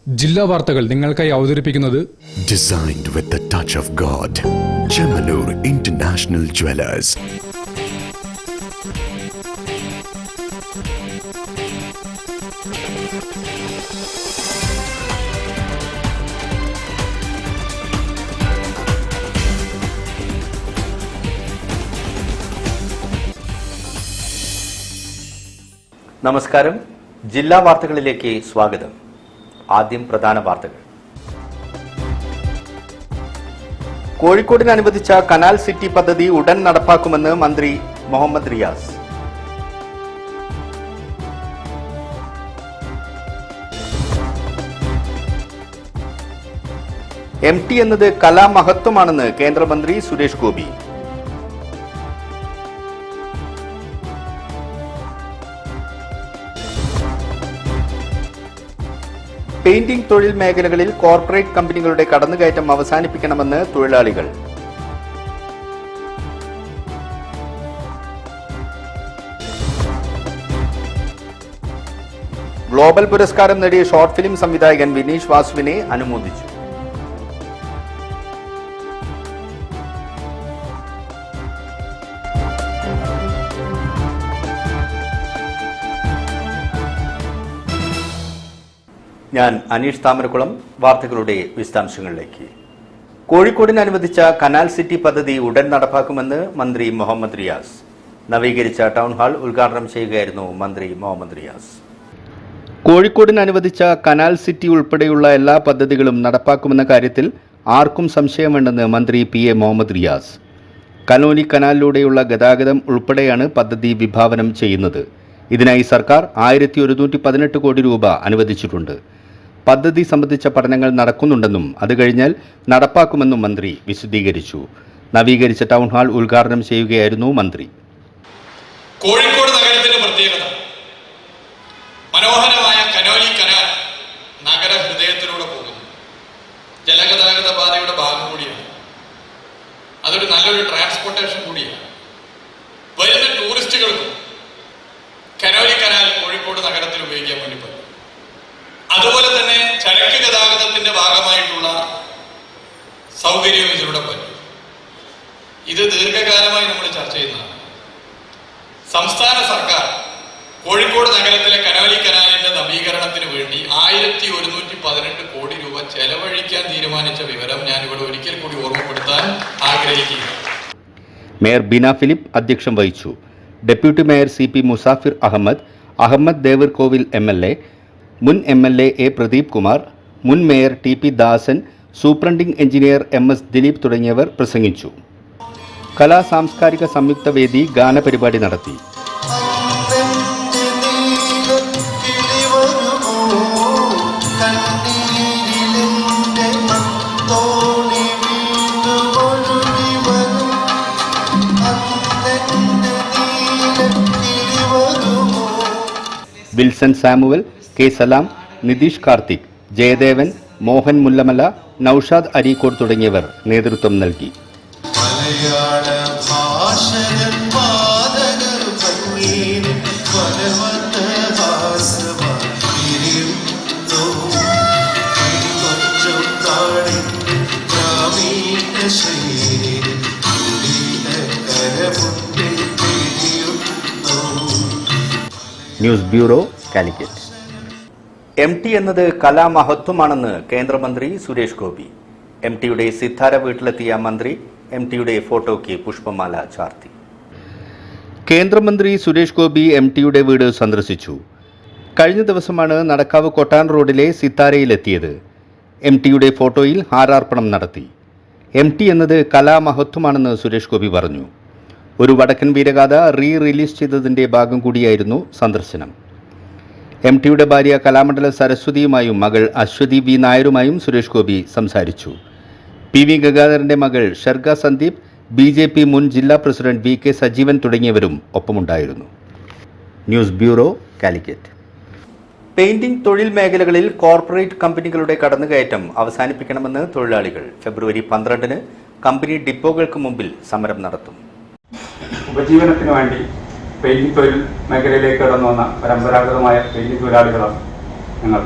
ജില്ലാ വാർത്തകൾ നിങ്ങൾക്കായി അവതരിപ്പിക്കുന്നത് Designed with the touch of God. Chemanur International Jewelers. നമസ്കാരം. ജില്ലാ വാർത്തകളിലേക്ക് സ്വാഗതം. ആദ്യം പ്രധാന വാർത്തകൾ. കോഴിക്കോടിന് അനുവദിച്ച കനാൽ സിറ്റി പദ്ധതി ഉടൻ നടപ്പാക്കുമെന്ന് മന്ത്രി മുഹമ്മദ് റിയാസ്. MT എന്നത് കലാമഹത്വമാണെന്ന് കേന്ദ്രമന്ത്രി സുരേഷ് ഗോപി. പെയിന്റിംഗ് തൊഴിൽ മേഖലകളിൽ കോർപ്പറേറ്റ് കമ്പനികളുടെ കടന്നുകയറ്റം അവസാനിപ്പിക്കണമെന്ന് തൊഴിലാളികൾ. ഗ്ലോബൽ പുരസ്കാരം നേടിയ ഷോർട്ട് ഫിലിം സംവിധായകൻ വിനീഷ് വാസുവിനെ അനുമോദിച്ചു. ഞാൻ അനീഷ് താമരക്കുളം. വാർത്തകളുടെ വിശദാംശങ്ങളിലേക്ക്. കോഴിക്കോടിന് അനുവദിച്ച കനാൽ സിറ്റി പദ്ധതി ഉടൻ നടപ്പാക്കുമെന്ന് മന്ത്രി മുഹമ്മദ് റിയാസ്. നവീകരിച്ച ടൗൺ ഹാൾ ഉദ്ഘാടനം ചെയ്യുകയായിരുന്നു മന്ത്രി മുഹമ്മദ് റിയാസ്. കോഴിക്കോടിന് അനുവദിച്ച കനാൽ സിറ്റി ഉൾപ്പെടെയുള്ള എല്ലാ പദ്ധതികളും നടപ്പാക്കുമെന്ന കാര്യത്തിൽ ആർക്കും സംശയമുണ്ടെന്ന് മന്ത്രി PA മുഹമ്മദ് റിയാസ്. കനോലി കനാലിലൂടെയുള്ള ഗതാഗതം ഉൾപ്പെടെയാണ് പദ്ധതി വിഭാവനം ചെയ്യുന്നത്. ഇതിനായി സർക്കാർ 1118 കോടി രൂപ അനുവദിച്ചിട്ടുണ്ട്. പദ്ധതി സംബന്ധിച്ച പഠനങ്ങൾ നടക്കുന്നുണ്ടെന്നും അത് കഴിഞ്ഞാൽ നടപ്പാക്കുമെന്നും മന്ത്രി വിശദീകരിച്ചു. നവീകരിച്ച ടൗൺ ഹാൾ ഉദ്ഘാടനം ചെയ്യുകയായിരുന്നു മന്ത്രി. കോഴിക്കോട് നഗരത്തിന്റെ പ്രത്യേകത മനോഹരമായ കനോലി കനാൽ നഗര ഹൃദയത്തിലൂടെ പോകുന്നു. ജലഗതാഗത പാതയുടെ ഭാഗം കൂടിയാണ്. അതൊരു നല്ലൊരു ട്രാൻസ്പോർട്ടേഷൻ കൂടിയാണ്. വരുന്ന ടൂറിസ്റ്റുകൾക്കും കനോലി കനാൽ കോഴിക്കോട് നഗരത്തിൽ ഉപയോഗിക്കാൻ വേണ്ടി പറ്റും. അതുപോലെ തന്നെ ചരക്ക് ഗതാഗതത്തിന്റെ ഭാഗമായിട്ടുള്ള സൗകര്യവും ഇതിലൂടെ പറ്റും. ഇത് ദീർഘകാലമായി നമ്മൾ ചർച്ച ചെയ്യുന്നതാണ്. സംസ്ഥാന സർക്കാർ കോഴിക്കോട് നഗരത്തിലെ കനോലി കനാലിന്റെ നവീകരണത്തിന് വേണ്ടി 1118 കോടി രൂപ ചെലവഴിക്കാൻ തീരുമാനിച്ച വിവരം ഞാനിവിടെ ഒരിക്കൽ കൂടി ഓർമ്മപ്പെടുത്താൻ ആഗ്രഹിക്കുന്നു. മേയർ ബീന ഫിലിപ്പ് അധ്യക്ഷം വഹിച്ചു. Deputy mayor CP Muzafir Ahammed Devarkovil MLA, മുൻ MLA A പ്രദീപ് കുമാർ, മുൻ mayor TP Dasan, superintending engineer MS Dileep തുടങ്ങിയവർ പ്രസംഗിച്ചു. കലാ സാംസ്കാരിക സംയുക്ത വേദി ഗാനപരിപാടി നടത്തി. Wilson Samuel, K Salam, Nitheesh Karthik, Jayadevan, Mohan Mullamala, Noushad Areekode തുടങ്ങിയവർ നേതൃത്വം നൽകി. News bureau, Calicut. MT എന്നത് കലാമഹത്വമാണെന്ന് കേന്ദ്രമന്ത്രി സുരേഷ് ഗോപി. MTയുടെ സിത്താര വീട്ടിലെത്തിയ മന്ത്രി MTയുടെ ഫോട്ടോയ്ക്ക് പുഷ്പമാല ചാർത്തി. കേന്ദ്രമന്ത്രി സുരേഷ് ഗോപി MTയുടെ വീട് സന്ദർശിച്ചു. കഴിഞ്ഞ ദിവസമാണ് നടക്കാവ് കൊട്ടാൻ റോഡിലെ സിത്താരയിലെത്തിയത്. MTയുടെ ഫോട്ടോയിൽ ഹാരാർപ്പണം നടത്തി. MT എന്നത് കലാമഹത്വമാണെന്ന് സുരേഷ് ഗോപി പറഞ്ഞു. ഒരു വടക്കൻ വീരഗാഥ റിലീസ് ചെയ്തതിന്റെ ഭാഗം കൂടിയായിരുന്നു സന്ദർശനം. MTയുടെ ഭാര്യ കലാമണ്ഡല സരസ്വതിയുമായും മകൾ അശ്വതി V നായരുമായും സുരേഷ് ഗോപി സംസാരിച്ചു. PV ഗംഗാധരന്റെ മകൾ ഷർഗ സന്ദീപ്, BJP മുൻ ജില്ലാ പ്രസിഡന്റ് VK സജീവൻ തുടങ്ങിയവരും ഒപ്പമുണ്ടായിരുന്നു. News bureau, Calicut. പെയിന്റിംഗ് തൊഴിൽ മേഖലകളിൽ കോർപ്പറേറ്റ് കമ്പനികളുടെ കടന്നുകയറ്റം അവസാനിപ്പിക്കണമെന്ന് തൊഴിലാളികൾ. ഫെബ്രുവരി 12-ന് കമ്പനി ഡിപ്പോകൾക്ക് മുമ്പിൽ സമരം നടത്തും. ഉപജീവനത്തിന് വേണ്ടി പെയിന്റിംഗ് തൊഴിൽ മേഖലയിലേക്ക് കടന്നു വന്ന പരമ്പരാഗതമായ പെയിന്റിംഗ് തൊഴിലാളികളാണ് ഞങ്ങൾ.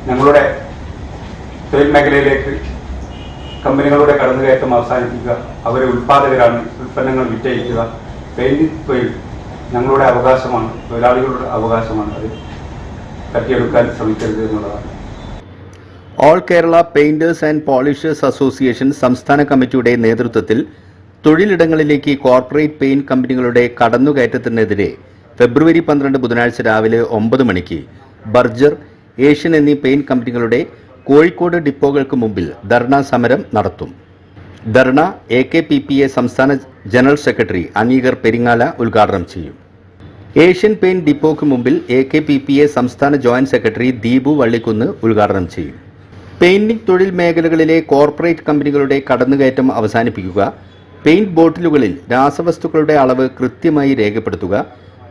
ഞങ്ങളുടെ തൊഴിൽ മേഖലയിലേക്ക് കമ്പനികളുടെ കടന്നുകയറ്റം അവസാനിപ്പിക്കുക, അവരെ ഉൽപ്പാദകരാണ്, ഉൽപ്പന്നങ്ങൾ വിറ്റഴിക്കുക. പെയിന്റിംഗ് തൊഴിൽ ഞങ്ങളുടെ അവകാശമാണ്, തൊഴിലാളികളുടെ അവകാശമാണ്. അത് തട്ടിയെടുക്കാൻ ശ്രമിക്കരുത് എന്നുള്ളതാണ്. All Kerala painters and polishers association സംസ്ഥാന കമ്മിറ്റിയുടെ നേതൃത്വത്തിൽ തൊഴിലിടങ്ങളിലേക്ക് കോർപ്പറേറ്റ് പെയിന്റ് കമ്പനികളുടെ കടന്നുകയറ്റത്തിനെതിരെ ഫെബ്രുവരി 12 ബുധനാഴ്ച രാവിലെ 9 മണിക്ക് ബർജർ, ഏഷ്യൻ എന്നീ പെയിന്റ് കമ്പനികളുടെ കോഴിക്കോട് ഡിപ്പോകൾക്ക് മുമ്പിൽ ധർണാ സമരം നടത്തും. ധർണ AKPPA സംസ്ഥാന ജനറൽ സെക്രട്ടറി അനീഗർ പെരിങ്ങാല ഉദ്ഘാടനം ചെയ്യും. ഏഷ്യൻ പെയിന്റ് ഡിപ്പോക്ക് മുമ്പിൽ AKPPA സംസ്ഥാന ജോയിന്റ് സെക്രട്ടറി ദീപു വള്ളിക്കുന്ന് ഉദ്ഘാടനം ചെയ്യും. പെയിന്റിംഗ് തൊഴിൽ മേഖലകളിലെ കോർപ്പറേറ്റ് കമ്പനികളുടെ കടന്നുകയറ്റം അവസാനിപ്പിക്കുക, പെയിന്റ് ബോട്ടിലുകളിൽ രാസവസ്തുക്കളുടെ അളവ് കൃത്യമായി രേഖപ്പെടുത്തുക,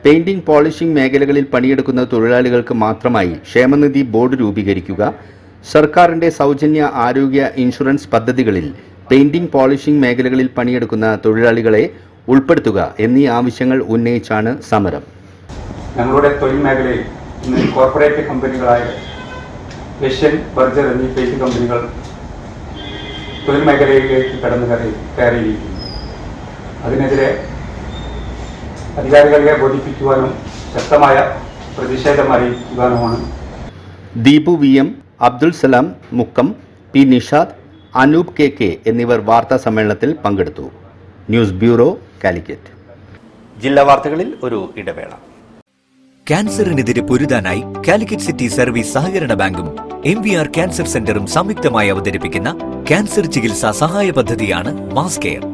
പെയിന്റിംഗ് പോളിഷിംഗ് മേഖലകളിൽ പണിയെടുക്കുന്ന തൊഴിലാളികൾക്ക് മാത്രമായി ക്ഷേമനിധി ബോർഡ് രൂപീകരിക്കുക, സർക്കാരിന്റെ സൗജന്യ ആരോഗ്യ ഇൻഷുറൻസ് പദ്ധതികളിൽ പെയിന്റിംഗ് പോളിഷിംഗ് മേഖലകളിൽ പണിയെടുക്കുന്ന തൊഴിലാളികളെ ഉൾപ്പെടുത്തുക എന്നീ ആവശ്യങ്ങൾ ഉന്നയിച്ചാണ് സമരം. ഞങ്ങളുടെ തൊഴിൽ മേഖലയിൽ ഇന്ന് കോർപ്പറേറ്റ് കമ്പനികളായ ഏഷ്യൻ, ബർജർ എന്നീ പെയിന്റ് കമ്പനികൾ തൊഴിൽ മേഖലയിലേക്ക് കയറിയിരിക്കുന്നു. അതിനെതിരെ അധികാരികളെ ബോധിപ്പിക്കുവാനും ശക്തമായ പ്രതിഷേധം അറിയിക്കുവാനുമാണ്. Deepu VM, Abdul Salam Mukkam, P Nishad, Anoop KK എന്നിവർ വാർത്താ സമ്മേളനത്തിൽ പങ്കെടുത്തു. News bureau, Calicut. ജില്ലാ വാർത്തകളിൽ ഒരു ഇടവേള. ക്യാൻസറിനെതിരെ പൊരുതാനായി കാലിക്കറ്റ് സിറ്റി സർവീസ് സഹകരണ ബാങ്കും MVR ക്യാൻസർ സെന്ററും സംയുക്തമായി അവതരിപ്പിക്കുന്ന ക്യാൻസർ ചികിത്സാ സഹായ പദ്ധതിയാണ് mass care.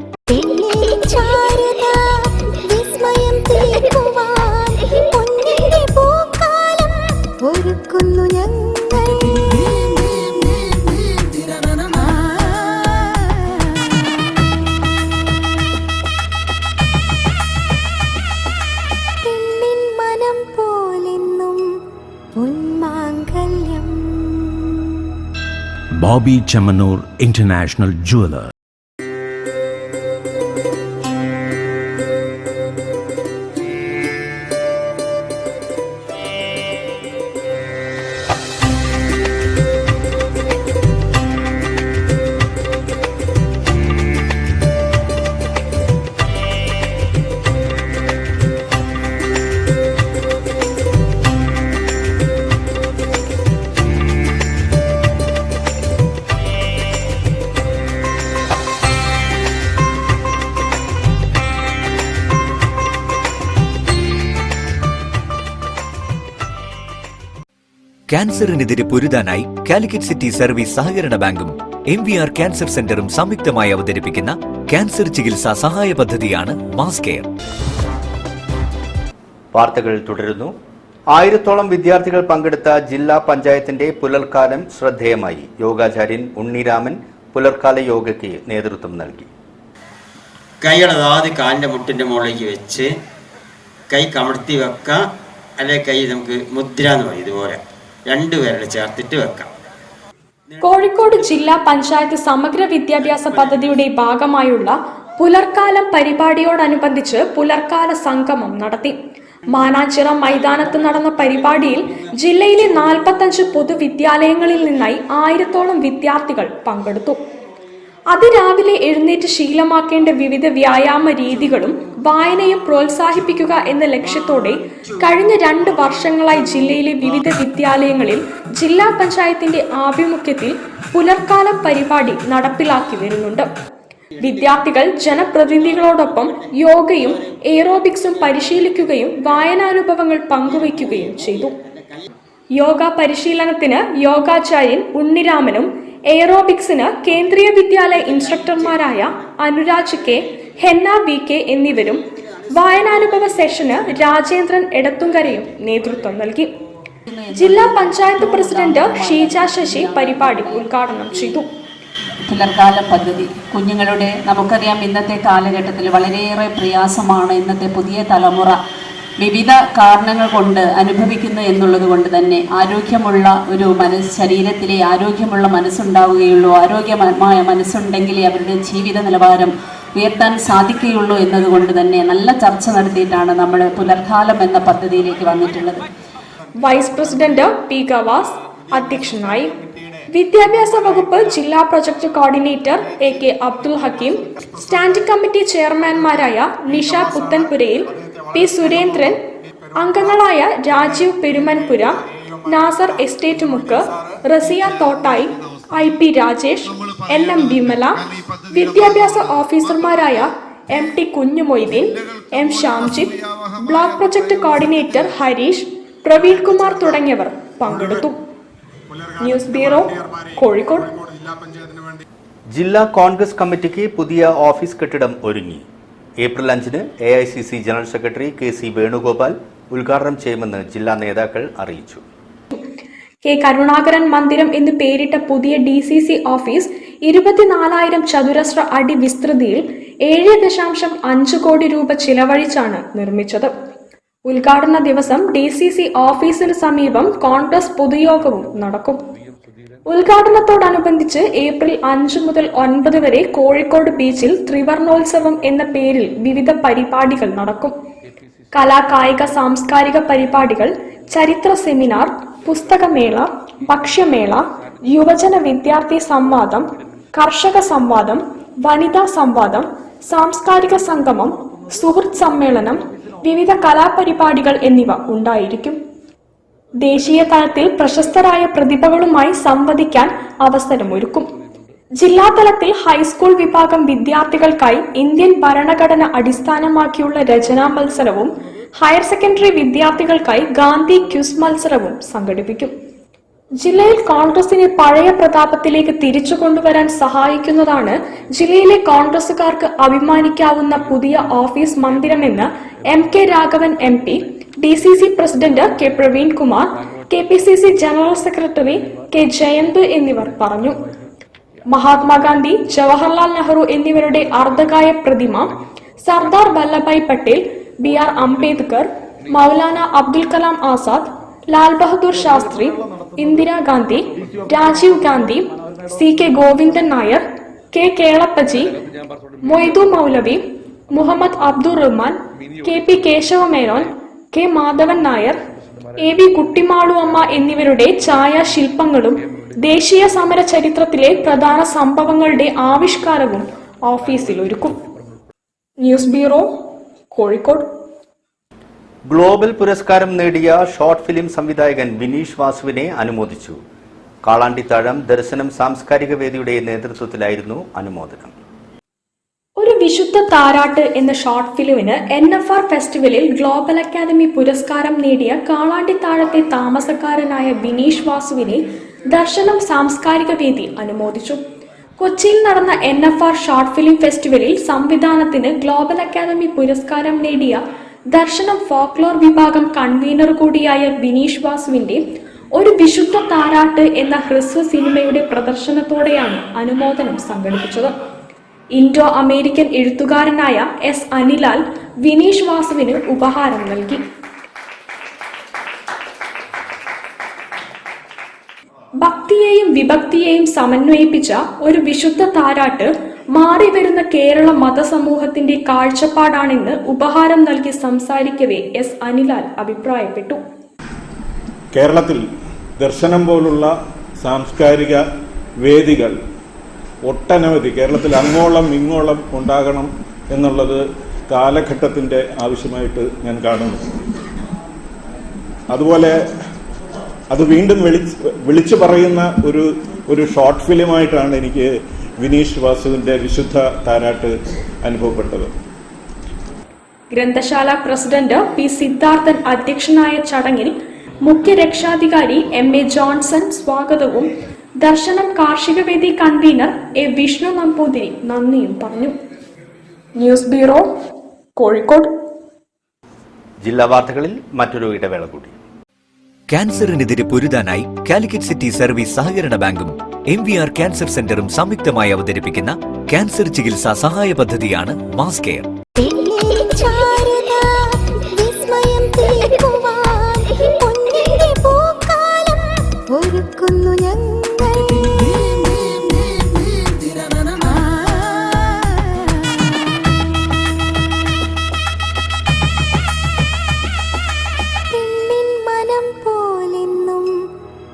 Bobby Chamanur International Jeweler. ക്യാൻസറിനെതിരെ പൊരുതാനായി കാലിക്കറ്റ് സിറ്റി സർവീസ് സഹകരണ ബാങ്കും MVR ക്യാൻസർ സെന്ററും സംയുക്തമായി അവതരിപ്പിക്കുന്ന ക്യാൻസർ ചികിത്സാ സഹായ പദ്ധതിയാണ് മാസ് കെയർ. വാർത്തകൾ തുടരുന്നു. 1000-ഓളം വിദ്യാർത്ഥികൾ പങ്കെടുത്ത ജില്ലാ പഞ്ചായത്തിന്റെ പുലർക്കാലം ശ്രദ്ധേയമായി. യോഗാചാര്യൻ ഉണ്ണിരാമൻ പുലർക്കാല യോഗയ്ക്ക് നേതൃത്വം നൽകി. കൈകൾ ആദ്യം കാലിൻ്റെ മുട്ടിൻ്റെ മുകളിലേക്ക് വെച്ച് കൈ കമഴ്ത്തി വെക്കാം, അല്ലെ കൈ നമുക്ക് മുദ്ര എന്ന് പറയും, ഇതുപോലെ രണ്ടുപേരുടെ ചേർത്തിട്ട് വെക്കാം. കോഴിക്കോട് ജില്ലാ പഞ്ചായത്ത് സമഗ്ര വിദ്യാഭ്യാസ പദ്ധതിയുടെ ഭാഗമായുള്ള പുലർക്കാലം പരിപാടിയോടനുബന്ധിച്ച് പുലർക്കാല സംഗമം നടത്തി. മാനാഞ്ചിറ മൈതാനത്ത് നടന്ന പരിപാടിയിൽ ജില്ലയിലെ 45 പൊതുവിദ്യാലയങ്ങളിൽ നിന്നായി 1000-ഓളം വിദ്യാർത്ഥികൾ പങ്കെടുത്തു. അതിരാവിലെ എഴുന്നേറ്റ് ശീലമാക്കേണ്ട വിവിധ വ്യായാമ രീതികളും വായനയും പ്രോത്സാഹിപ്പിക്കുക എന്ന ലക്ഷ്യത്തോടെ കഴിഞ്ഞ 2 വർഷങ്ങളായി ജില്ലയിലെ വിവിധ വിദ്യാലയങ്ങളിൽ ജില്ലാ പഞ്ചായത്തിന്റെ ആഭിമുഖ്യത്തിൽ പുലർക്കാലം പരിപാടി നടപ്പിലാക്കി വരുന്നുണ്ട്. വിദ്യാർത്ഥികൾ ജനപ്രതിനിധികളോടൊപ്പം യോഗയും എയറോബിക്സും പരിശീലിക്കുകയും വായനാനുഭവങ്ങൾ പങ്കുവയ്ക്കുകയും ചെയ്തു. യോഗ പരിശീലനത്തിന് യോഗാചാര്യൻ ഉണ്ണിരാമനും എയറോബിക്സിന് കേന്ദ്രീയ വിദ്യാലയ ഇൻസ്ട്രക്ടർമാരായ അനുരാജ് K, ഹെന്ന VK എന്നിവരും വായനാനുഭവ സെഷന് രാജേന്ദ്രൻ എടത്തുങ്കരയും നേതൃത്വം നൽകി. ജില്ലാ പഞ്ചായത്ത് പ്രസിഡന്റ് ഷീജ ശശി പരിപാടി ഉദ്ഘാടനം ചെയ്തു. പുലർക്കാല പദ്ധതി കുഞ്ഞുങ്ങളുടെ, നമുക്കറിയാം ഇന്നത്തെ കാലഘട്ടത്തിൽ വളരെയേറെ പ്രയാസമാണ് ഇന്നത്തെ പുതിയ തലമുറ വിവിധ കാരണങ്ങൾ കൊണ്ട് അനുഭവിക്കുന്നു എന്നുള്ളത് കൊണ്ട് തന്നെ ആരോഗ്യമുള്ള ഒരു ശരീരത്തിലെ ആരോഗ്യമുള്ള മനസ്സുണ്ടാവുകയുള്ളൂ. ആരോഗ്യമായ മനസ്സുണ്ടെങ്കിലേ അവരുടെ ജീവിത നിലവാരം ഉയർത്താൻ സാധിക്കുകയുള്ളൂ എന്നതുകൊണ്ട് തന്നെ നല്ല ചർച്ച നടത്തിയിട്ടാണ് നമ്മൾ പുലർക്കാലം എന്ന പദ്ധതിയിലേക്ക് വന്നിട്ടുള്ളത്. Vice president P. ഗവാസ്, അധ്യക്ഷനായി. വിദ്യാഭ്യാസ വകുപ്പ് ജില്ലാ project coordinator AK Abdul Hakeem, standing committee ചെയർമാൻമാരായ നിഷ പുത്തൻപുരയിൽ, P സുരേന്ദ്രൻ, അംഗങ്ങളായ രാജീവ് പെരുമൻപുര, നാസർ എസ്റ്റേറ്റ് മുക്ക്, റസിയ തോട്ടായി, IP രാജേഷ്, NM വിമല, വിദ്യാഭ്യാസ ഓഫീസർമാരായ MT Kunhumoideen, M Shamjith, block project coordinator Harish, Praveen Kumar തുടങ്ങിയവർ പങ്കെടുത്തു. News bureau, Kozhikode. ജില്ലാ കോൺഗ്രസ് കമ്മിറ്റിക്ക് പുതിയ ഓഫീസ് കെട്ടിടം ഒരുങ്ങി. ഏപ്രിൽ 5-ന് AICC general secretary KC Venugopal ഉദ്ഘാടനം ചെയ്യുമെന്ന് ജില്ലാ നേതാക്കൾ അറിയിച്ചു. K കരുണാകരൻ മന്ദിരം എന്ന് പേരിട്ട പുതിയ DCC ഓഫീസ് 24,000 ചതുരശ്ര അടി വിസ്തൃതിയിൽ 7.5 കോടി രൂപ ചിലവഴിച്ചാണ് നിർമ്മിച്ചത്. ഉദ്ഘാടന ദിവസം DCC ഓഫീസിന് സമീപം കോൺഗ്രസ് പൊതുയോഗവും നടക്കും. ഉദ്ഘാടനത്തോടനുബന്ധിച്ച് ഏപ്രിൽ 5 മുതൽ 9 വരെ കോഴിക്കോട് ബീച്ചിൽ ത്രിവർണോത്സവം എന്ന പേരിൽ വിവിധ പരിപാടികൾ നടക്കും. കലാ, കായിക, സാംസ്കാരിക പരിപാടികൾ, ചരിത്ര സെമിനാർ, പുസ്തകമേള, ഭക്ഷ്യമേള, യുവജന വിദ്യാർത്ഥി സംവാദം, കർഷക സംവാദം, വനിതാ സംവാദം, സാംസ്കാരിക സംഗമം, സുഹൃത്ത് സമ്മേളനം, വിവിധ കലാപരിപാടികൾ എന്നിവ ഉണ്ടായിരിക്കും. ദേശീയ തലത്തിൽ പ്രശസ്തരായ പ്രതിഭകളുമായി സംവദിക്കാൻ അവസരമൊരുക്കും. ജില്ലാതലത്തിൽ ഹൈസ്കൂൾ വിഭാഗം വിദ്യാർത്ഥികൾക്കായി ഇന്ത്യൻ ഭരണഘടന അടിസ്ഥാനമാക്കിയുള്ള രചനാ മത്സരവും ഹയർ സെക്കൻഡറി വിദ്യാർത്ഥികൾക്കായി ഗാന്ധി ക്വിസ് മത്സരവും സംഘടിപ്പിക്കും. ജില്ലയിൽ കോൺഗ്രസിനെ പഴയ പ്രതാപത്തിലേക്ക് തിരിച്ചു കൊണ്ടുവരാൻ സഹായിക്കുന്നതാണ് ജില്ലയിലെ കോൺഗ്രസുകാർക്ക് അഭിമാനിക്കാവുന്ന പുതിയ ഓഫീസ് മന്ദിരമെന്ന് MK Raghavan MP, DCC president K Praveen Kumar, KPCC general secretary K Jayanth എന്നിവർ പറഞ്ഞു. മഹാത്മാഗാന്ധി, ജവഹർലാൽ നെഹ്റു എന്നിവരുടെ അർദ്ധകായ പ്രതിമ, Sardar Vallabhbhai Patel, BR Ambedkar, Maulana Abdul Kalam Azad, Lal Bahadur Shastri, Indira Gandhi, Rajeev Gandhi, CK Govindan Nair, K Kelappaji, Moidu മൗലവി, Muhammad Abdul Rahman, KP Kesava Menon, K Madhavan Nair, AV Kuttimalu അമ്മ എന്നിവരുടെ ഛായാശില്പങ്ങളും ദേശീയ സമര ചരിത്രത്തിലെ പ്രധാന സംഭവങ്ങളുടെ ആവിഷ്കാരവും ഓഫീസിൽ ഒരുക്കും. News bureau, Kozhikode. ഗ്ലോബൽ പുരസ്കാരം നേടിയ ഷോർട്ട് ഫിലിം സംവിധായകൻ വിനീഷ് വാസുവിനെ അനുമോദിച്ചു. കാളാണ്ടിത്താഴം ദർശനം സാംസ്കാരിക വേദിയുടെ നേതൃത്വത്തിലായിരുന്നു അനുമോദനം. ഒരു വിശുദ്ധ താരാട്ട് എന്ന ഷോർട്ട് ഫിലിമിന് NFR ഫെസ്റ്റിവലിൽ ഗ്ലോബൽ അക്കാദമി പുരസ്കാരം നേടിയ കാളാണ്ടിത്താഴത്തെ താമസക്കാരനായ വിനീഷ് വാസുവിനെ ദർശനം സാംസ്കാരിക വേദി അനുമോദിച്ചു. കൊച്ചിയിൽ നടന്ന NFR ഷോർട്ട് ഫിലിം ഫെസ്റ്റിവലിൽ സംവിധാനത്തിന് ഗ്ലോബൽ അക്കാദമി പുരസ്കാരം നേടിയ ദർശനം ഫോക്ലോർ വിഭാഗം കൺവീനർ കൂടിയായ വിനീഷ് വാസുവിന്റെ ഒരു വിശുദ്ധ താരാട്ട് എന്ന ഹ്രസ്വ സിനിമയുടെ പ്രദർശനത്തോടെയാണ് അനുമോദനം സംഘടിപ്പിച്ചത്. ഇൻഡോ അമേരിക്കൻ എഴുത്തുകാരനായ S അനിലാൽ വിനീഷ് വാസുവിന് ഉപഹാരം നൽകി. ഭക്തിയെയും വിഭക്തിയെയും സമന്വയിപ്പിച്ച ഒരു വിശുദ്ധ താരാട്ട് മാറി വരുന്ന കേരള മതസമൂഹത്തിന്റെ കാഴ്ചപ്പാടാണെന്ന് ഉപഹാരം നൽകി സംസാരിക്കവേ S അനിലാൽ അഭിപ്രായപ്പെട്ടു. കേരളത്തിൽ ദർശനം പോലുള്ള സാംസ്കാരിക വേദികൾ ഒട്ടനവധി കേരളത്തിൽ അങ്ങോളം ഇങ്ങോളം ഉണ്ടാകണം എന്നുള്ളത് കാലഘട്ടത്തിൻ്റെ ആവശ്യമായിട്ട് ഞാൻ കാണുന്നു. അതുപോലെ അത് വീണ്ടും വിളിച്ചു പറയുന്ന ഒരു ഷോർട്ട് ഫിലിമായിട്ടാണ് എനിക്ക് വിനീഷ് വാസുവിന്റെ വിശുദ്ധ താരാട്ട് അനുഭവപ്പെട്ടത്. ഗ്രന്ഥശാല പ്രസിഡന്റ് P സിദ്ധാർത്ഥൻ അധ്യക്ഷനായ ചടങ്ങിൽ മുഖ്യ രക്ഷാധികാരി MA ജോൺസൺ സ്വാഗതവും ദർശനം കാർഷിക വേദി കൺവീനർ A വിഷ്ണു നമ്പൂതിരി നന്ദിയും പറഞ്ഞു. News bureau, Kozhikode. ജില്ലാ വാർത്തകളിൽ മറ്റൊരു ഇടവേള കൂടി. ക്യാൻസറിനെതിരെ പൊരുതാനായി കാലിക്കറ്റ് സിറ്റി സർവീസ് സഹകരണ ബാങ്കും MVR ക്യാൻസർ സെന്ററും സംയുക്തമായി അവതരിപ്പിക്കുന്ന ക്യാൻസർ ചികിത്സാ സഹായ പദ്ധതിയാണ് മാസ് കെയർ.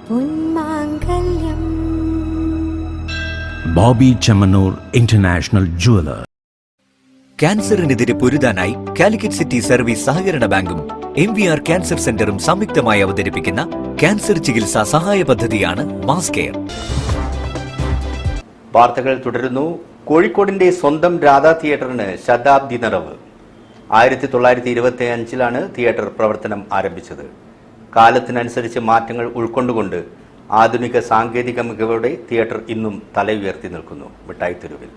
പൊന്മാ Bobby Chamanur International Jeweler. ക്യാൻസറിനെതിരെ പൊരുതാനായി കാലിക്കറ്റ് സിറ്റി സർവീസ് സഹകരണ ബാങ്കും MVR ക്യാൻസർ സെന്ററും സംയുക്തമായി അവതരിപ്പിക്കുന്ന ക്യാൻസർ ചികിത്സാ സഹായ പദ്ധതിയാണ് മാസ് കെയർ. വാർത്തകൾ തുടരുന്നു. കോഴിക്കോടിന്റെ സ്വന്തം രാധാ തിയേറ്ററിന് ശതാബ്ദി നിറവ്. 1925 തിയേറ്റർ പ്രവർത്തനം ആരംഭിച്ചത്. കാലത്തിനനുസരിച്ച് മാറ്റങ്ങൾ ഉൾക്കൊണ്ടുകൊണ്ട് ആധുനിക സാങ്കേതിക മികവോടെ തിയേറ്റർ ഇന്നും തലയുയർത്തി നിൽക്കുന്നു. മിഠായിത്തെരുവിൽ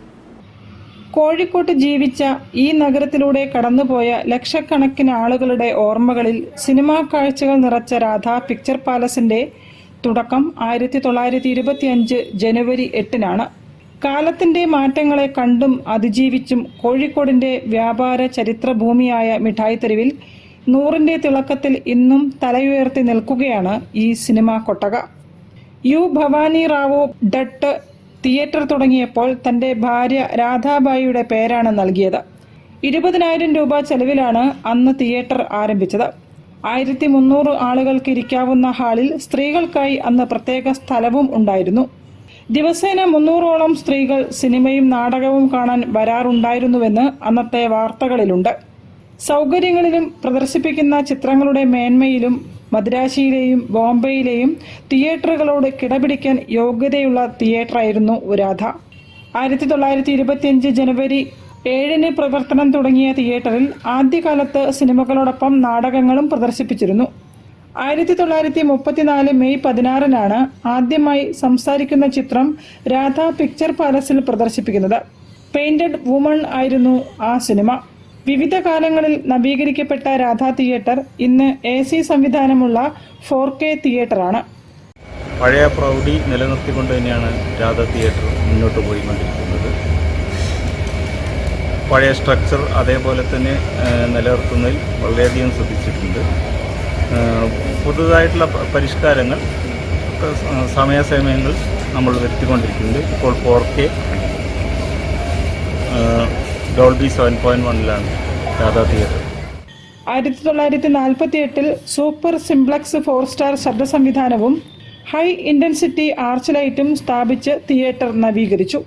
കോഴിക്കോട്ട് ജീവിച്ച ഈ നഗരത്തിലൂടെ കടന്നുപോയ ലക്ഷക്കണക്കിന് ആളുകളുടെ ഓർമ്മകളിൽ സിനിമാ കാഴ്ചകൾ നിറച്ച രാധ പിക്ചർ പാലസിന്റെ തുടക്കം 1925 ജനുവരി 8-നാണ്. കാലത്തിന്റെ മാറ്റങ്ങളെ കണ്ടും അതിജീവിച്ചും കോഴിക്കോടിന്റെ വ്യാപാര ചരിത്രഭൂമിയായ മിഠായിത്തെരുവിൽ 100ന്റെ തിളക്കത്തിൽ ഇന്നും തലയുയർത്തി നിൽക്കുകയാണ് ഈ സിനിമാ കൊട്ടക. യു ഭവാനി റാവു ഡട്ട് തിയേറ്റർ തുടങ്ങിയപ്പോൾ തന്റെ ഭാര്യ രാധാബായിയുടെ പേരാണ് നൽകിയത്. 20,000 രൂപ ചെലവിലാണ് അന്ന് തിയേറ്റർ ആരംഭിച്ചത്. 1300 ആളുകൾക്ക് ഇരിക്കാവുന്ന ഹാളിൽ സ്ത്രീകൾക്കായി അന്ന് പ്രത്യേക സ്ഥലവും ഉണ്ടായിരുന്നു. ദിവസേന 300ഓളം സ്ത്രീകൾ സിനിമയും നാടകവും കാണാൻ വരാറുണ്ടായിരുന്നുവെന്ന് അന്നത്തെ വാർത്തകളിലുണ്ട്. സൗകര്യങ്ങളിലും പ്രദർശിപ്പിക്കുന്ന ചിത്രങ്ങളുടെ മേന്മയിലും മദ്രാശിയിലെയും ബോംബെയിലെയും തിയേറ്ററുകളോട് കിടപിടിക്കാൻ യോഗ്യതയുള്ള തിയേറ്ററായിരുന്നു രാധ. 1925 ജനുവരി 7-ന് പ്രവർത്തനം തുടങ്ങിയ തിയേറ്ററിൽ ആദ്യകാലത്ത് സിനിമകളോടൊപ്പം നാടകങ്ങളും പ്രദർശിപ്പിച്ചിരുന്നു. 1934 മെയ് 16-നാണ് ആദ്യമായി സംസാരിക്കുന്ന ചിത്രം രാധ പിക്ചർ പാലസിൽ പ്രദർശിപ്പിക്കുന്നത്. പെയിന്റഡ് വുമൺ ആയിരുന്നു ആ സിനിമ. വിവിധ കാലങ്ങളിൽ നവീകരിക്കപ്പെട്ട രാധാ തിയേറ്റർ ഇന്ന് AC സംവിധാനമുള്ള 4K തിയേറ്ററാണ്. പഴയ പ്രൗഢി നിലനിർത്തിക്കൊണ്ട് തന്നെയാണ് രാധാ തിയേറ്റർ മുന്നോട്ട് പോയിക്കൊണ്ടിരിക്കുന്നത്. പഴയ സ്ട്രക്ചർ അതേപോലെ തന്നെ നിലനിർത്തുന്നതിൽ വളരെയധികം ശ്രദ്ധിച്ചിട്ടുണ്ട്. പുതുതായിട്ടുള്ള പരിഷ്കാരങ്ങൾ സമയാസമയങ്ങൾ നമ്മൾ വരുത്തിക്കൊണ്ടിരിക്കുന്നുണ്ട്. ഇപ്പോൾ 4K ഡോൾബി 7.1-ലാണ് രാധാ തിയേറ്റർ. 1948-ൽ സൂപ്പർ സിംപ്ലക്സ് 4-സ്റ്റാർ ശബ്ദ സംവിധാനവും ഹൈ ഇന്റൻസിറ്റി ആർച്ച് ലൈറ്റും സ്ഥാപിച്ച് തിയേറ്റർ നവീകരിച്ചു.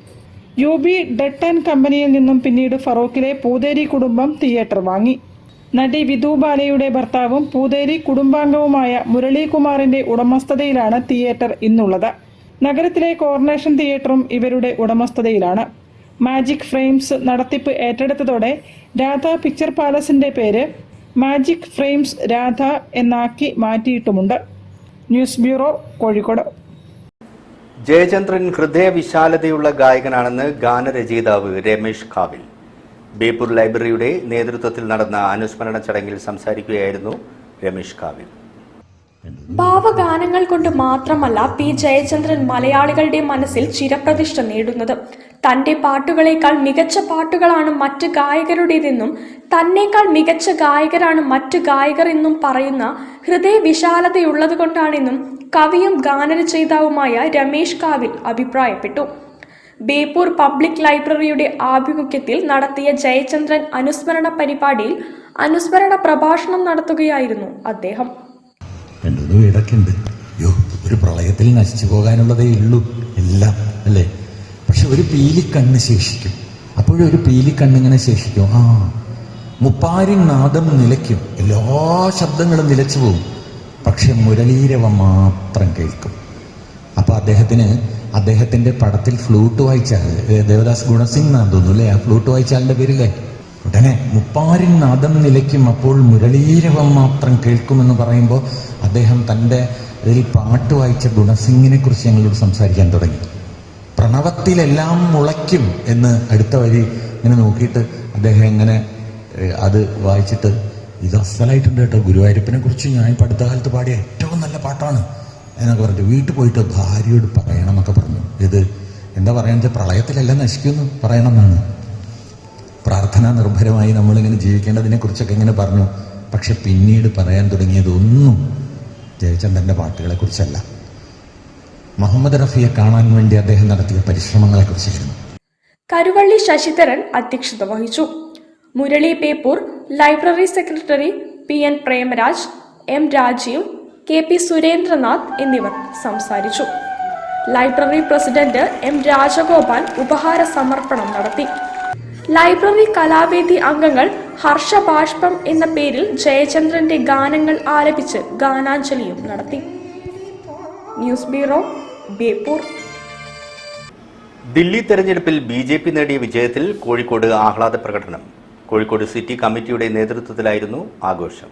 UB ഡട്ട് ആൻഡ് കമ്പനിയിൽ നിന്നും പിന്നീട് ഫറൂഖിലെ പൂതേരി കുടുംബം തിയേറ്റർ വാങ്ങി. നടി വിധു ബാലയുടെ ഭർത്താവും പൂതേരി കുടുംബാംഗവുമായ മുരളീകുമാറിന്റെ ഉടമസ്ഥതയിലാണ് തിയേറ്റർ ഇന്നുള്ളത്. നഗരത്തിലെ കോർണേഷൻ തിയേറ്ററും ഇവരുടെ ഉടമസ്ഥതയിലാണ്. മാജിക് ഫ്രെയിംസ് നടത്തിപ്പ് ഏറ്റെടുത്തതോടെ രാധ പിക്ചർ പാലസിന്റെ പേര് മാജിക് ഫ്രെയിംസ് രാധ എന്നാക്കി മാറ്റിയിട്ടുമുണ്ട്. News bureau, Kozhikode. ജയചന്ദ്രൻ ഹൃദയവിശാലതയുള്ള ഗായകനാണെന്ന് ഗാനരചയിതാവ് രമേശ് കാവിൽ. ബേപ്പൂർ ലൈബ്രറിയുടെ നേതൃത്വത്തിൽ നടന്ന അനുസ്മരണ ചടങ്ങിൽ സംസാരിക്കുകയായിരുന്നു രമേശ് കാവിൽ. ഭാവഗാനങ്ങൾ കൊണ്ട് മാത്രമല്ല P. ജയചന്ദ്രൻ മലയാളികളുടെ മനസ്സിൽ ചിരപ്രതിഷ്ഠ നേടുന്നത്. തന്റെ പാട്ടുകളേക്കാൾ മികച്ച പാട്ടുകളാണ് മറ്റ് ഗായകരുടേതെന്നും തന്നേക്കാൾ മികച്ച ഗായകരാണ് മറ്റു ഗായകർ എന്നും പറയുന്ന ഹൃദയവിശാലതയുള്ളത് കൊണ്ടാണെന്നും കവിയും ഗാനരചയിതാവുമായ രമേശ് കാവിൽ അഭിപ്രായപ്പെട്ടു. ബേപ്പൂർ പബ്ലിക് ലൈബ്രറിയുടെ ആഭിമുഖ്യത്തിൽ നടത്തിയ ജയചന്ദ്രൻ അനുസ്മരണ പരിപാടിയിൽ അനുസ്മരണ പ്രഭാഷണം നടത്തുകയായിരുന്നു അദ്ദേഹം. രണ്ടും ഇടയ്ക്കുണ്ട്. ഒരു പ്രളയത്തിൽ നശിച്ചു പോകാനുള്ളതേ ഉള്ളൂ എല്ലാം, അല്ലേ? പക്ഷെ ഒരു പീലിക്കണ്ണ് ശേഷിക്കും. അപ്പോഴൊരു പീലിക്കണ്ണിങ്ങനെ ശേഷിക്കും. മുപ്പാരിനാദം നിലയ്ക്കും, എല്ലാ ശബ്ദങ്ങളും നിലച്ചു പോകും, പക്ഷെ മുരളീരവം മാത്രം കേൾക്കും. അപ്പൊ അദ്ദേഹത്തിന്റെ പടത്തിൽ ഫ്ലൂട്ട് വായിച്ചാൽ, ദേവദാസ് ഗുണസിംഗ് എന്നാന്ന് തോന്നുന്നു അല്ലേ ആ ഫ്ലൂട്ട് വായിച്ചാലിന്റെ പേരില്ലേ, ഉടനെ മുപ്പാരിൻ നാദം നിലയ്ക്കും, അപ്പോൾ മുരളീരവം മാത്രം കേൾക്കുമെന്ന് പറയുമ്പോൾ അദ്ദേഹം തൻ്റെ ഇതിൽ പാട്ട് വായിച്ച ഗുണസിംഗിനെ കുറിച്ച് ഞങ്ങളോട് സംസാരിക്കാൻ തുടങ്ങി. പ്രണവത്തിലെല്ലാം മുളയ്ക്കും എന്ന് അടുത്ത വരി ഇങ്ങനെ നോക്കിയിട്ട് അദ്ദേഹം ഇങ്ങനെ അത് വായിച്ചിട്ട്, ഇത് അസലായിട്ടുണ്ട് കേട്ടോ, ഗുരുവായൂരപ്പനെ കുറിച്ച് ഞാൻ ഇപ്പം അടുത്ത കാലത്ത് പാടിയ ഏറ്റവും നല്ല പാട്ടാണ് എന്നൊക്കെ പറഞ്ഞു. വീട്ടിൽ പോയിട്ട് ഭാര്യയോട് പറയണം എന്നൊക്കെ പറഞ്ഞു. ഇത് എന്താ പറയുന്നത്, പ്രളയത്തിലെല്ലാം നശിക്കുമെന്ന് പറയണമെന്നാണ്. പ്രാർത്ഥനാ നിർഭരമായി നമ്മളിങ്ങനെ ജീവിക്കേണ്ടതിനെ കുറിച്ചൊക്കെ ഇങ്ങനെ പറഞ്ഞു. പക്ഷെ പിന്നീട് പറയാൻ തുടങ്ങിയതൊന്നും ജയചന്ദ്രൻ്റെ പാട്ടുകളെ കുറിച്ചല്ല, മുഹമ്മദ് റഫിയെ കാണാൻ വേണ്ടി അദ്ദേഹം നടത്തിയ പരിശ്രമങ്ങളെ കുറിച്ചായിരുന്നു. കരുവള്ളി ശശിധരൻ അധ്യക്ഷത വഹിച്ചു. Murali Beypore library secretary PN Premaraj, M Rajeev, KP Surendranath എന്നിവർ സംസാരിച്ചു. ലൈബ്രറി പ്രസിഡന്റ് എം രാജഗോപാൽ ഉപഹാര സമർപ്പണം നടത്തി. ലൈബ്രറി കലാവേദി അംഗങ്ങൾ ഹർഷബാഷ്പം എന്ന പേരിൽ ജയചന്ദ്രന്റെ ഗാനങ്ങൾ ആലപിച്ച് ഗാനാഞ്ജലിയും നടത്തി. News bureau, Beypore. ദില്ലി തെരഞ്ഞെടുപ്പിൽ BJP നേടിയ വിജയത്തിൽ കോഴിക്കോട് ആഹ്ലാദ പ്രകടനം. കോഴിക്കോട് സിറ്റി കമ്മിറ്റിയുടെ നേതൃത്വത്തിലായിരുന്നു ആഘോഷം.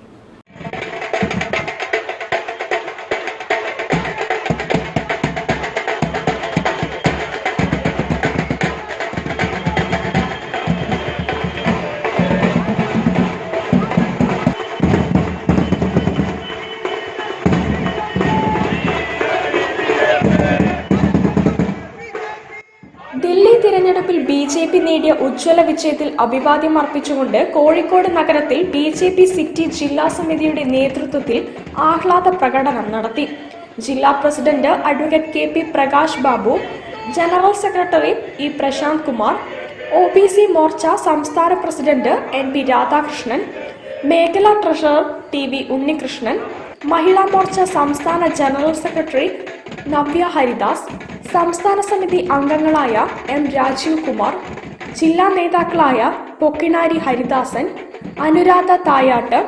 ദില്ലി തിരഞ്ഞെടുപ്പിൽ BJP നേടിയ ഉജ്ജ്വല വിജയത്തിൽ അഭിവാദ്യം അർപ്പിച്ചുകൊണ്ട് കോഴിക്കോട് നഗരത്തിൽ BJP സിറ്റി ജില്ലാ സമിതിയുടെ നേതൃത്വത്തിൽ ആഹ്ലാദ പ്രകടനം നടത്തി. ജില്ലാ president advocate KP Prakash Babu, general secretary E Prashanth Kumar, OBC Morcha സംസ്ഥാന പ്രസിഡന്റ് NP രാധാകൃഷ്ണൻ, മേഖലാ ട്രഷറർ TV ഉണ്ണികൃഷ്ണൻ, മഹിളാ മോർച്ച സംസ്ഥാന ജനറൽ സെക്രട്ടറി നവ്യ ഹരിദാസ്, സംസ്ഥാന സമിതി അംഗങ്ങളായ M രാജീവ് കുമാർ, ജില്ലാ നേതാക്കളായ Pokkinari Haridasan, Anuradha Thayat,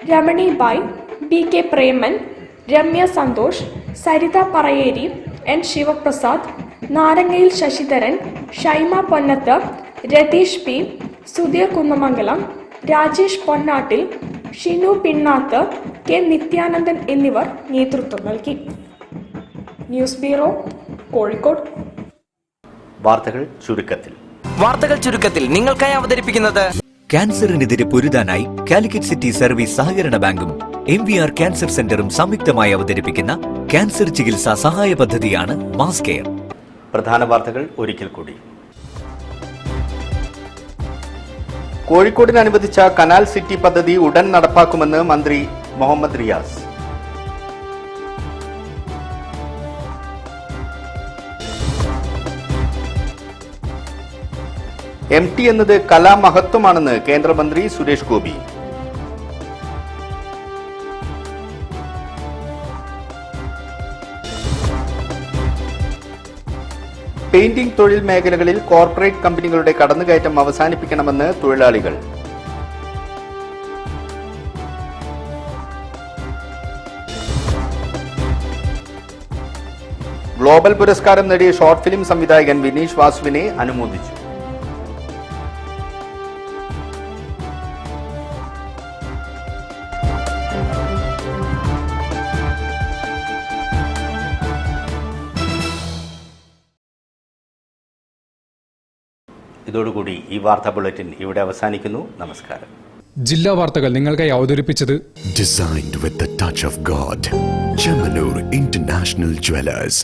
Ramani Bai, BK Preman, Ramya Santhosh, Saritha Parayeri, N Sivaprasad, Narangayil Sasidharan, Shaima Ponnath, Ratheesh P, Sudheer Kunnamangalam, Rajesh Ponnattil, Shinu Pinnath, K Nithyanandan എന്നിവർ നേതൃത്വം നൽകി. News bureau, Kozhikode. വാർത്തകൾ ചുരുക്കത്തിൽ നിങ്ങൾക്കായി അവതരിപ്പിക്കുന്നത് ക്യാൻസറിനെതിരെ പൊരുതാനായി കാലിക്കറ്റ് സിറ്റി സർവീസ് സഹകരണ ബാങ്കും MVR ക്യാൻസർ സെന്ററും സംയുക്തമായി അവതരിപ്പിക്കുന്ന ക്യാൻസർ ചികിത്സാ സഹായ പദ്ധതിയാണ് മാസ് കെയർ. പ്രധാന വാർത്തകൾ ഒരിക്കൽ കൂടി. കോഴിക്കോടിന് അനുവദിച്ച കനാൽ സിറ്റി പദ്ധതി ഉടൻ നടപ്പാക്കുമെന്ന് മന്ത്രി മുഹമ്മദ് റിയാസ്. MT എന്നത് കലാമഹത്വമാണെന്ന് കേന്ദ്രമന്ത്രി സുരേഷ് ഗോപി. പെയിന്റിംഗ് തൊഴിൽ മേഖലകളിൽ കോർപ്പറേറ്റ് കമ്പനികളുടെ കടന്നുകയറ്റം അവസാനിപ്പിക്കണമെന്ന് തൊഴിലാളികൾ. ഗ്ലോബൽ പുരസ്കാരം നേടിയ ഷോർട്ട് ഫിലിം സംവിധായകൻ വിനീഷ് വാസുവിനെ അനുമോദിച്ചു. ഇതോടുകൂടി ഈ വാർത്താ ബുള്ളറ്റിൻ ഇവിടെ അവസാനിക്കുന്നു. നമസ്കാരം. ജില്ലാ വാർത്തകൾ നിങ്ങൾക്കായി അവതരിപ്പിച്ചത് Designed with the touch of God. Chemanur International Jewelers.